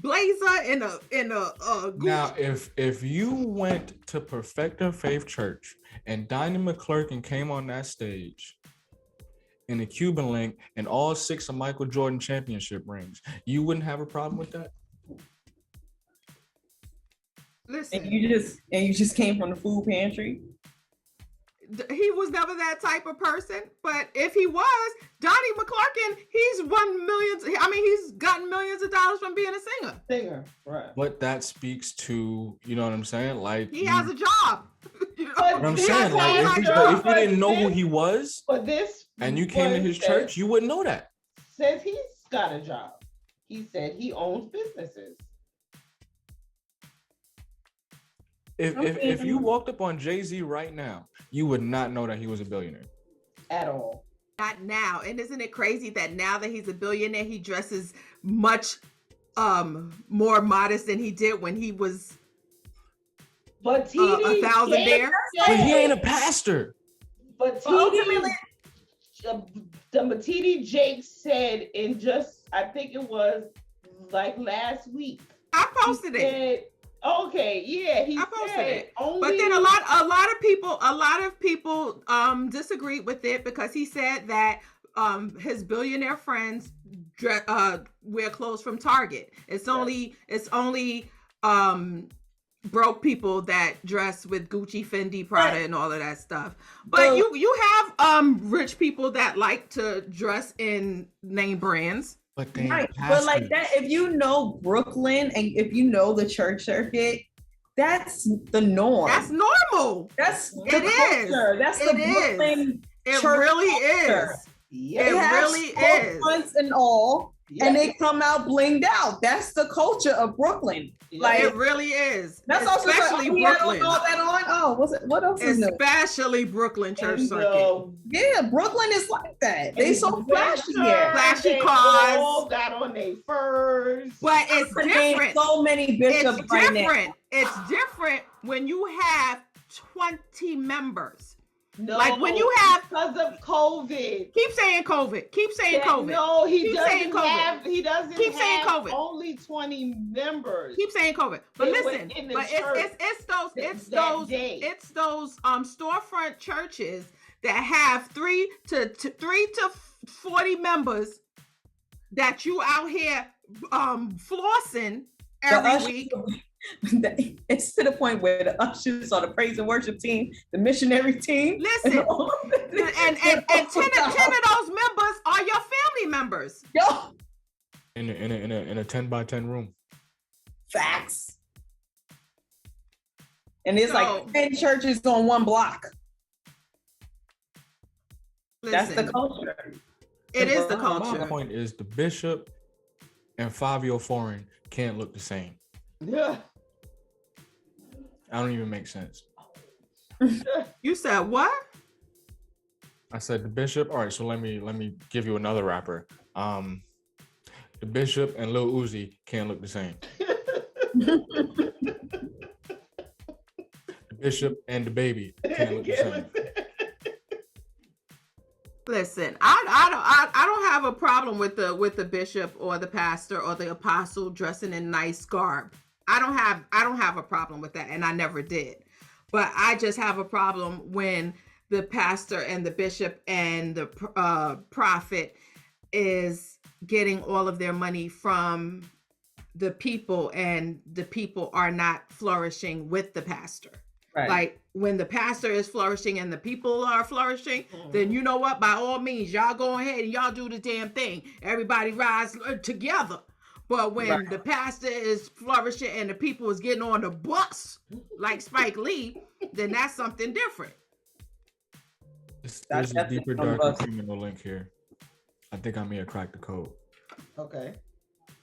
S1: blazer, in a Gucci.
S2: Now, if you went to Perfecting Faith Church and Donnie McClurkin came on that stage in a Cuban link and all 6 of Michael Jordan championship rings, you wouldn't have a problem with that?
S1: Listen,
S4: And you just came from the food pantry.
S1: he was never that type of person. But if he was, Donnie McClurkin, he's won millions. I mean, he's gotten millions of dollars from being a singer.
S3: Right.
S2: But that speaks to, you know what I'm saying? Like,
S1: He has a job. You know?
S3: But
S2: what I'm
S3: he
S2: saying,
S3: has
S2: like,
S3: a
S2: if
S3: job,
S2: you didn't know who he was
S3: But this
S2: and you came to his
S3: says-
S2: church, you wouldn't know that.
S3: Says he's got a job. He said he owns businesses.
S2: If you walked up on Jay-Z right now, you would not know that he was a billionaire.
S3: At all.
S1: Not now. And isn't it crazy that now that he's a billionaire, he dresses much more modest than he did when he was
S3: But TD
S1: a thousandaire?
S2: But he ain't a pastor.
S3: But
S4: ultimately-
S3: TD Jake said in just, I think it was like last week.
S1: I posted it.
S3: Said, okay, yeah, he
S1: I posted
S3: said
S1: it.
S3: only.
S1: But then a lot of people disagreed with it because he said that his billionaire friends wear clothes from Target. It's only broke people that dress with Gucci, Fendi, Prada, and all of that stuff. But you have rich people that like to dress in name brands.
S2: But they
S4: Right, but like that, if you know Brooklyn and if you know the church circuit, that's the norm.
S1: That's normal.
S4: That's the
S1: It is.
S4: culture. That's the
S1: It is.
S4: Brooklyn
S1: It
S4: church
S1: really
S4: culture.
S1: is.
S3: Yeah,
S1: It
S4: have
S1: really is.
S4: storefronts and all,
S3: yeah,
S4: and they come out blinged out. That's the culture of Brooklyn. Like
S1: It really is.
S4: that's also
S1: Especially
S4: like, oh, he had
S1: Brooklyn.
S4: all that on. Oh, what else is new?
S1: Especially Brooklyn church
S3: and,
S1: circuit.
S4: Yeah, Brooklyn is like that. They
S3: and
S4: so
S3: the
S4: flashy
S3: picture,
S4: here.
S1: Flashy
S3: they
S1: cars.
S3: all got on their furs.
S1: But it's different.
S4: So many bishops
S1: It's
S4: right
S1: different.
S4: now.
S1: It's different when you have 20 members.
S3: No,
S1: Like when you have,
S3: because of COVID.
S1: keep saying COVID. Keep saying COVID.
S3: No, he
S1: Keep saying
S3: doesn't
S1: COVID.
S3: have. He doesn't
S1: Keep saying
S3: have
S1: COVID.
S3: only 20 members.
S1: Keep saying COVID. But
S3: It was
S1: listen,
S3: in the
S1: but
S3: church
S1: it's those storefront churches that have 3 to 40 members that you out here flossing every week.
S4: It's to the point where the ushers or the praise and worship team, the missionary team.
S1: Listen, and 10 of those members are your family members.
S4: Yo,
S2: In a 10 by 10 room.
S4: facts. And it's
S1: So-
S4: like 10 churches on one block. That's the
S1: Listen,
S4: culture.
S1: it is the
S2: My
S1: culture.
S2: point is the bishop and Fabio Foreign can't look the same.
S3: Yeah.
S2: I don't even make sense.
S1: You said what?
S2: I said the bishop. All right, so let me give you another rapper. The bishop and Lil Uzi can't look the same. The bishop and the baby can't look the same.
S1: Listen, I don't have a problem with the bishop or the pastor or the apostle dressing in nice garb. I don't have a problem with that, and I never did. But I just have a problem when the pastor and the bishop and the prophet is getting all of their money from the people, and the people are not flourishing with the pastor.
S4: Right.
S1: Like when the pastor is flourishing and the people are flourishing, then you know what? By all means, y'all go ahead and y'all do the damn thing. Everybody rise together. But when the pastor is flourishing and the people is getting on the bus, like Spike Lee, then that's something different.
S2: There's a deeper, darker criminal link here. I think I may have cracked the code.
S3: Okay.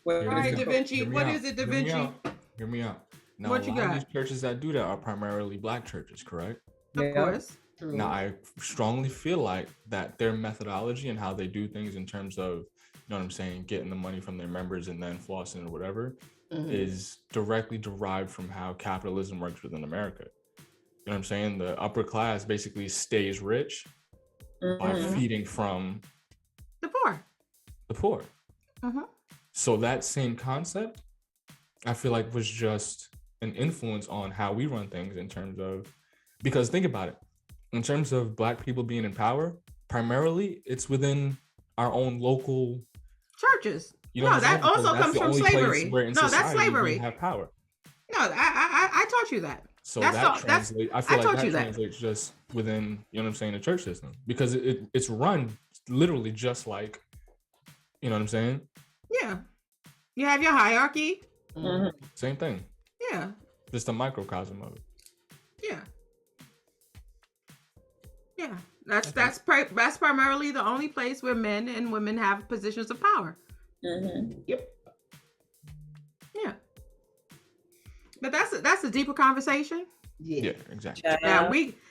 S1: All right, Da Vinci. What is it, Da Vinci?
S2: Hear me out. Now,
S1: What you got?
S2: These churches that do that are primarily Black churches, correct?
S1: Of course.
S3: True.
S2: Now, I strongly feel like that their methodology and how they do things in terms of, you know what I'm saying, getting the money from their members and then flossing or whatever, is directly derived from how capitalism works within America. You know what I'm saying? The upper class basically stays rich by feeding from
S1: The poor.
S2: the poor. So that same concept, I feel like, was just an influence on how we run things in terms of, because think about it, in terms of Black people being in power, primarily it's within our own local
S1: churches.
S2: You know
S1: No,
S2: what I'm
S1: that
S2: saying?
S1: also
S2: Because
S1: comes
S2: that's
S1: from
S2: the only place
S1: slavery.
S2: where in
S1: No, that's
S2: society we
S1: slavery.
S2: have power.
S1: No, I taught you that.
S2: So
S1: That's
S2: that
S1: all- that's-
S2: translates. I
S1: I
S2: feel like
S1: taught
S2: that
S1: you that.
S2: translates just within, you know what I'm saying, the church system, because it's run literally just like, you know what I'm saying,
S1: Yeah. You have your hierarchy.
S2: same thing,
S1: Yeah.
S2: just a microcosm of it.
S1: Yeah. Yeah. That's primarily the only place where men and women have positions of power.
S3: Yep.
S1: Yeah. But that's a deeper conversation
S2: Yeah, exactly.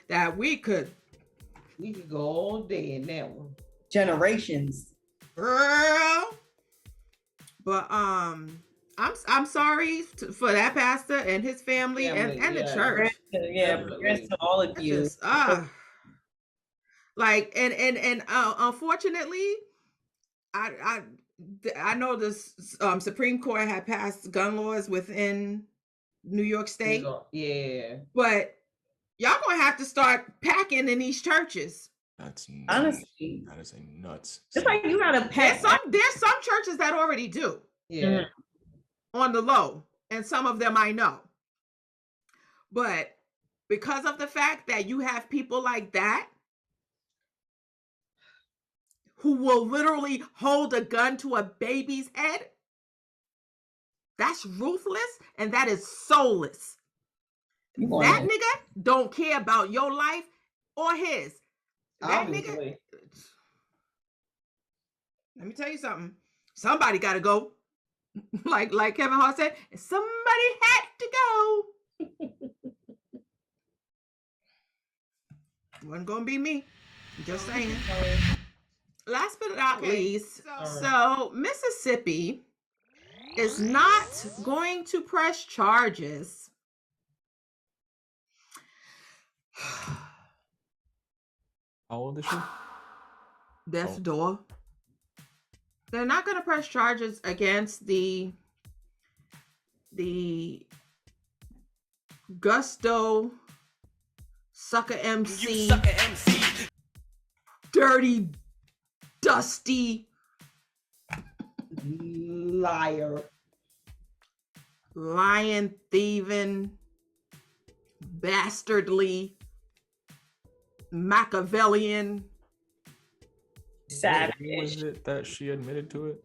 S1: that we could
S3: go all day in that one.
S4: Generations.
S1: girl. But I'm sorry for that pastor and his family and the church.
S4: Yeah, prayers to all of you.
S1: Just, like and unfortunately, I know this Supreme Court had passed gun laws within New York State.
S3: Yeah.
S1: But y'all gonna have to start packing in these churches.
S2: That's
S4: honestly,
S2: that is a nuts.
S4: It's like you gotta pack.
S1: There's some churches that already do.
S3: Yeah.
S1: On the low, and some of them I know. But because of the fact that you have people like that who will literally hold a gun to a baby's head, that's ruthless and that is soulless. That nigga don't care about your life or his. That nigga. Let me tell you something. Somebody got to go. like Kevin Hart said, somebody had to go. Wasn't gonna be me. Just saying. Last but not least, so Mississippi is not going to press charges.
S2: How old is she?
S1: Death's door. They're not going to press charges against the Gusto sucker MC. You sucker MC. Dirty, dusty
S3: liar.
S1: Lion thieving, bastardly, Machiavellian.
S4: Savage.
S2: When was it that she admitted to it?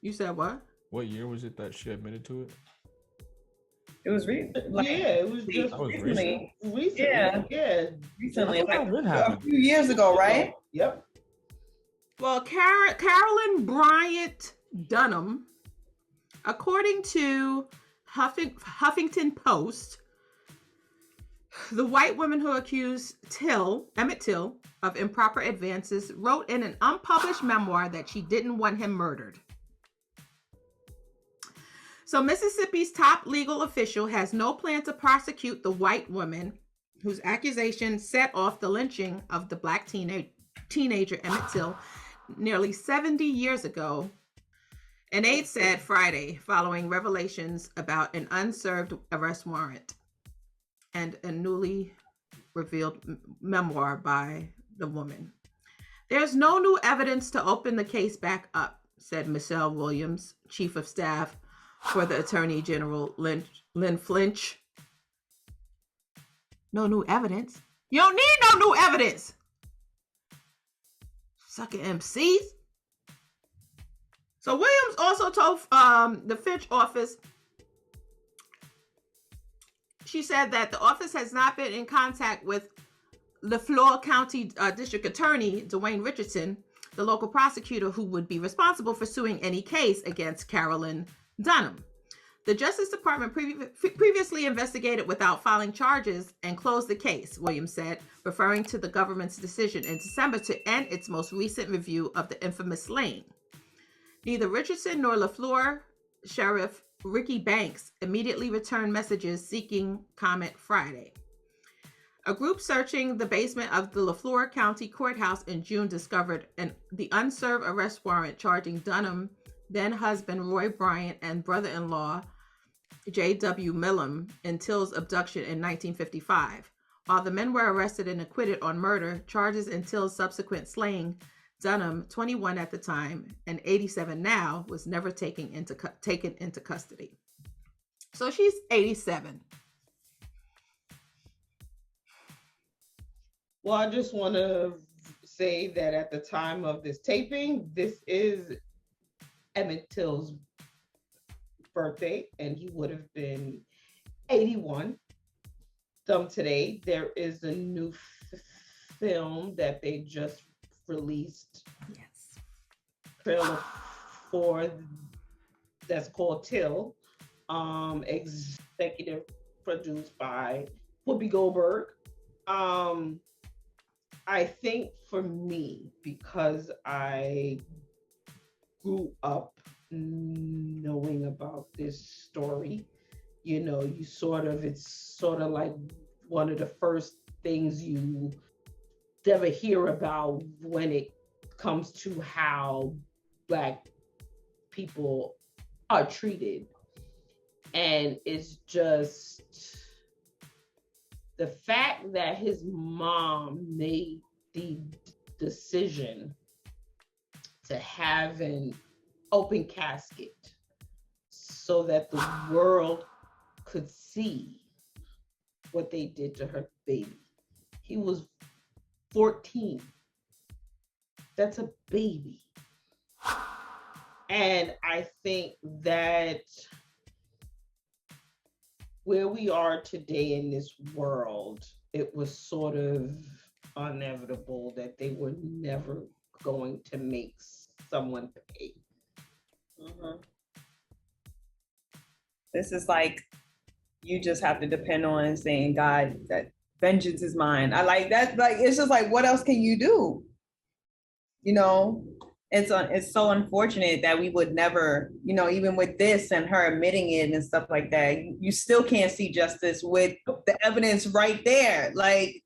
S1: You said what?
S2: What year was it that she admitted to it?
S4: It was recent.
S3: It was just
S4: recently.
S3: Yeah.
S4: Recently, like a few years ago, right?
S3: Yep.
S1: Well, Carolyn Bryant Donham, according to Huffington Post, the white woman who accused Emmett Till, of improper advances wrote in an unpublished memoir that she didn't want him murdered. So Mississippi's top legal official has no plan to prosecute the white woman whose accusation set off the lynching of the black teenager Emmett Till nearly 70 years ago. An aide said Friday, following revelations about an unserved arrest warrant and a newly revealed memoir by the woman. There's no new evidence to open the case back up, said Michelle Williams, chief of staff for the Attorney General Lynn Flinch. No new evidence? You don't need no new evidence. Sucking MCs. So Williams also told the Fitch office, she said that the office has not been in contact with LaFleur County District Attorney Dwayne Richardson, the local prosecutor who would be responsible for suing any case against Carolyn Donham. The Justice Department previously investigated without filing charges and closed the case, Williams said, referring to the government's decision in December to end its most recent review of the infamous slaying. Neither Richardson nor LaFleur Sheriff Ricky Banks immediately returned messages seeking comment Friday. A group searching the basement of the LaFleur County Courthouse in June discovered the unserved arrest warrant charging Donham, then husband Roy Bryant, and brother-in-law J.W. Millam in Till's abduction in 1955. While the men were arrested and acquitted on murder, charges in Till's subsequent slaying, Donham, 21 at the time and 87 now, was never taken into custody. So she's 87.
S3: Well, I just want to say that at the time of this taping, this is Emmett Till's birthday, and he would have been 81. Today, there is a new film that they just released.
S1: Yes.
S3: Trailer for that's called Till, executive produced by Whoopi Goldberg. I think for me, because I grew up knowing about this story, it's sort of like one of the first things you ever hear about when it comes to how Black people are treated. And it's just the fact that his mom made the decision to have an open casket so that the world could see what they did to her baby. He was 14. That's a baby. And I think that where we are today in this world, it was sort of inevitable that they were never going to make someone pay.
S4: Mm-hmm. This is like, you just have to depend on saying, God, that vengeance is mine. I like that. Like, it's just like, what else can you do? It's so unfortunate that we would never, even with this and her admitting it and stuff like that, you still can't see justice with the evidence right there. Like,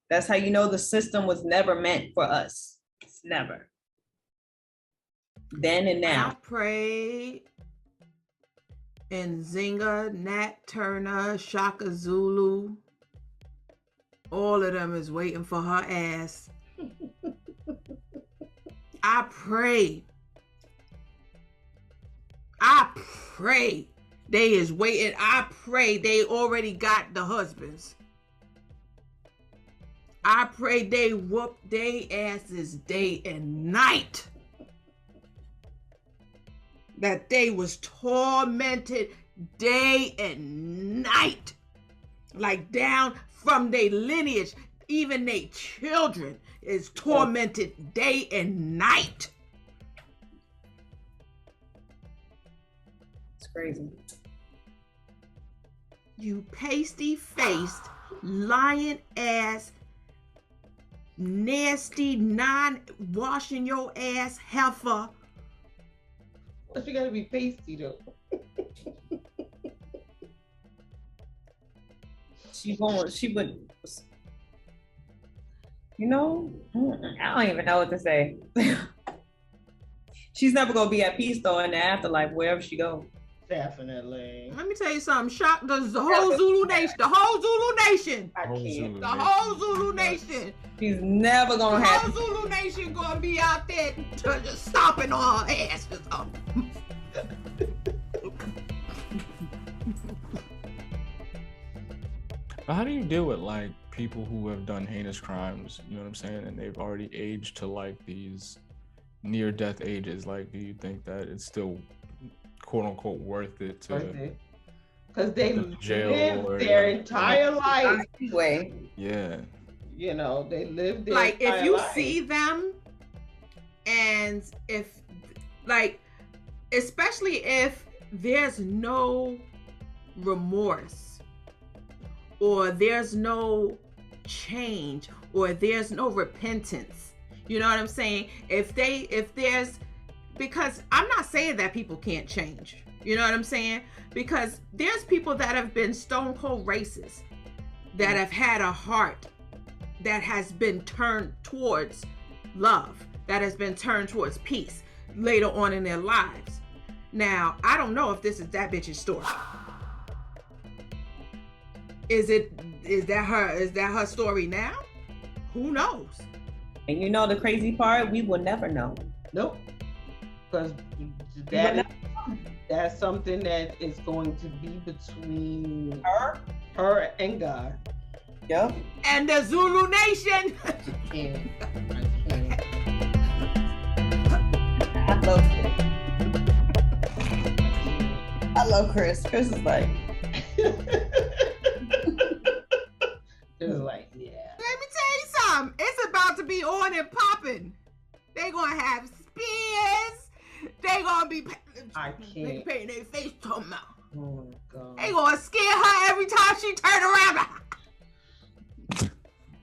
S4: that's how the system was never meant for us. It's never. Then and now.
S1: I pray Nzinga, Nat Turner, Shaka Zulu, all of them is waiting for her ass. I pray they is waiting. I pray they already got the husbands. I pray they whoop they asses day and night. That they was tormented day and night. Like down from their lineage, even their children is tormented day and night.
S4: It's crazy.
S1: You pasty-faced, lying-ass, nasty, non-washing your ass heifer.
S3: But you gotta be pasty though.
S4: She would, you know, I don't even know what to say. She's never gonna be at peace though in the afterlife, wherever she goes.
S3: Definitely.
S1: Let me tell you something. Shock the whole Zulu nation. The whole Zulu nation.
S4: I can't.
S1: The whole Zulu nation.
S4: She's never gonna
S1: The
S4: have.
S1: whole Zulu nation gonna be out there just stomping on her ass or something.
S2: But how do you deal with like people who have done heinous crimes? You know what I'm saying? And they've already aged to like these near-death ages. Like, do you think that it's still quote unquote worth it to?
S3: Because they
S2: jail
S3: lived
S2: or,
S3: their entire life.
S4: Way.
S2: Yeah.
S3: You know, they lived their
S1: Like
S3: entire
S1: if you
S3: life.
S1: see them, and if like, especially if there's no remorse, or there's no change, or there's no repentance. You know what I'm saying? If there's, because I'm not saying that people can't change. You know what I'm saying? Because there's people that have been stone cold racists, that have had a heart that has been turned towards love, that has been turned towards peace later on in their lives. Now, I don't know if this is that bitch's story. Is that her story now? Who knows?
S4: And you know the crazy part? We will never know.
S3: Nope. Because that's something that is going to be between her and God.
S4: Yep.
S1: And the Zulu Nation.
S3: I can't.
S4: I love Chris. I love Chris. Chris is like.
S3: It's like, yeah.
S1: Let me tell you something. It's about to be on and popping. They gonna have spears. They gonna be.
S3: I
S1: They
S3: can't.
S1: painting their face talking about.
S3: Oh my God.
S1: They gonna scare her every time she turn around.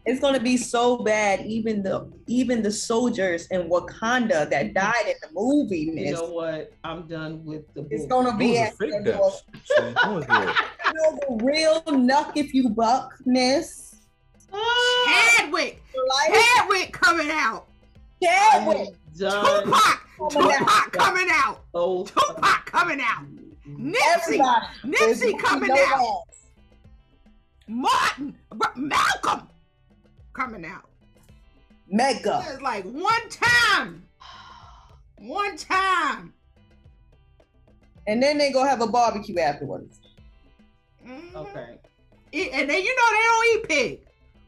S4: It's gonna be so bad. Even the soldiers in Wakanda that died in the movie.
S3: You know what? I'm done with the book.
S4: It's gonna be
S2: Those are fake deaths. So, that was weird.
S4: You know, the real knuck if you buckness.
S1: Chadwick coming out.
S4: Chadwick.
S3: Done.
S1: Tupac coming out.
S3: Oh,
S1: Tupac coming out. Nipsey
S4: Everybody.
S1: coming out. Martin, Malcolm coming out.
S4: Mega.
S1: It's like one time.
S4: And then they go have a barbecue afterwards.
S3: okay.
S1: And then you know they don't eat pig.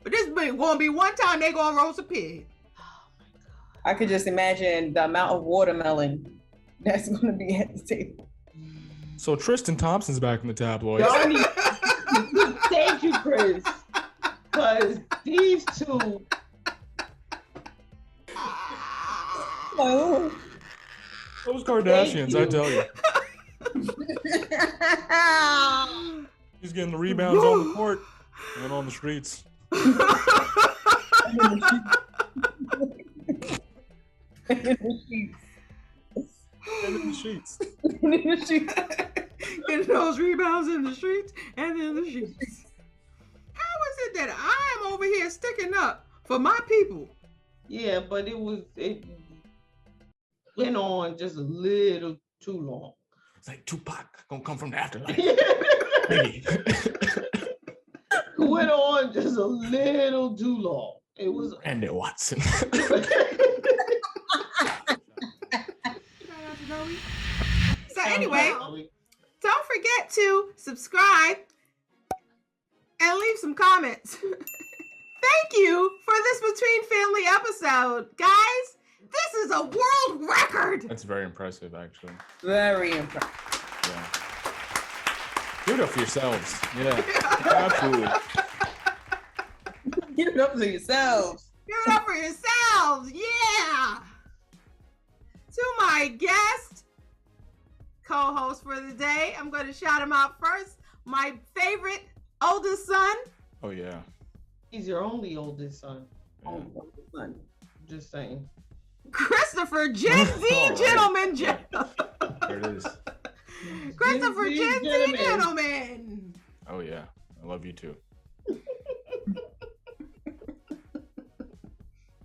S1: But this is gonna be one time they gonna roast a pig.
S4: I could just imagine the amount of watermelon that's gonna be at the table.
S2: So Tristan Thompson's back in the tabloids.
S3: Thank you, Chris. Because these two.
S2: Those Kardashians, I tell you. He's getting the rebounds on the court and on the streets.
S4: In
S2: And in the sheets.
S1: Getting those rebounds in the streets and in the sheets. How is it that I'm over here sticking up for my people?
S3: Yeah, but it went on just a little too long.
S2: It's like Tupac gonna come from the afterlife. Maybe.
S3: Went on just a little too long. It was.
S2: Randy Watson.
S1: So anyway, don't forget to subscribe and leave some comments. Thank you for this Between Family episode. Guys, this is a world record.
S2: That's very impressive, actually.
S4: Very impressive.
S2: Yeah. Give it up for yourselves. Yeah. Absolutely.
S4: Give it up for yourselves.
S1: Give it up for yourselves. Yeah. To my guest co-host for the day, I'm going to shout him out first. my favorite oldest son.
S2: Oh yeah.
S3: He's your only oldest son.
S2: Yeah.
S3: I'm just saying.
S1: Christopher Gen Z
S2: All right.
S1: Gentleman.
S2: There it is.
S1: Christopher Gen Z Gentleman.
S2: Oh yeah. I love you too.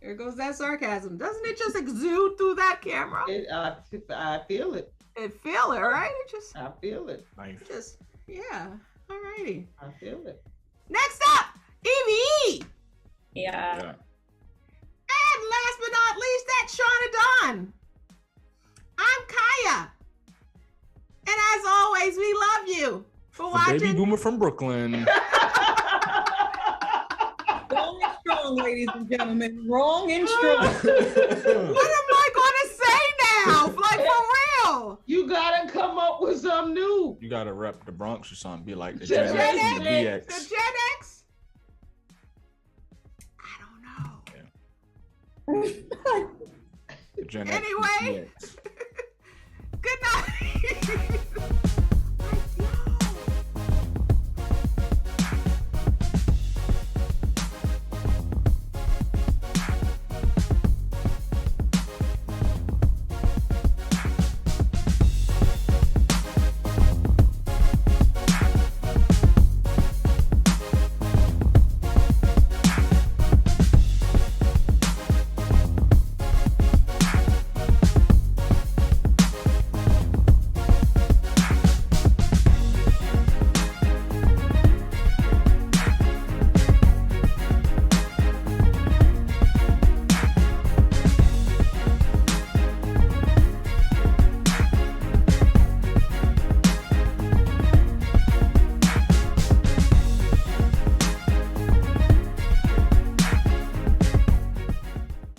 S1: There goes that sarcasm. Doesn't it just exude through that camera?
S3: I feel it.
S1: It feel it, right? It just,
S3: I feel it.
S2: Nice.
S1: just, yeah. All righty.
S3: I feel it.
S1: Next up, Evie.
S4: Yeah.
S2: Yeah.
S1: And last but not least, that's Shauna Dawn. I'm Chaya. And as always, we love you for
S2: The
S1: watching.
S2: baby boomer from Brooklyn.
S4: Wrong and strong, ladies and gentlemen. Wrong and strong.
S1: What am I going to say now? Like, for real.
S3: You gotta come up with something new.
S2: You gotta rep the Bronx or something. Be like the
S3: Gen
S2: Gen X and the
S3: X.
S1: The
S2: DX.
S1: Gen X? I don't know.
S2: The Gen X and
S1: Anyway.
S2: DX.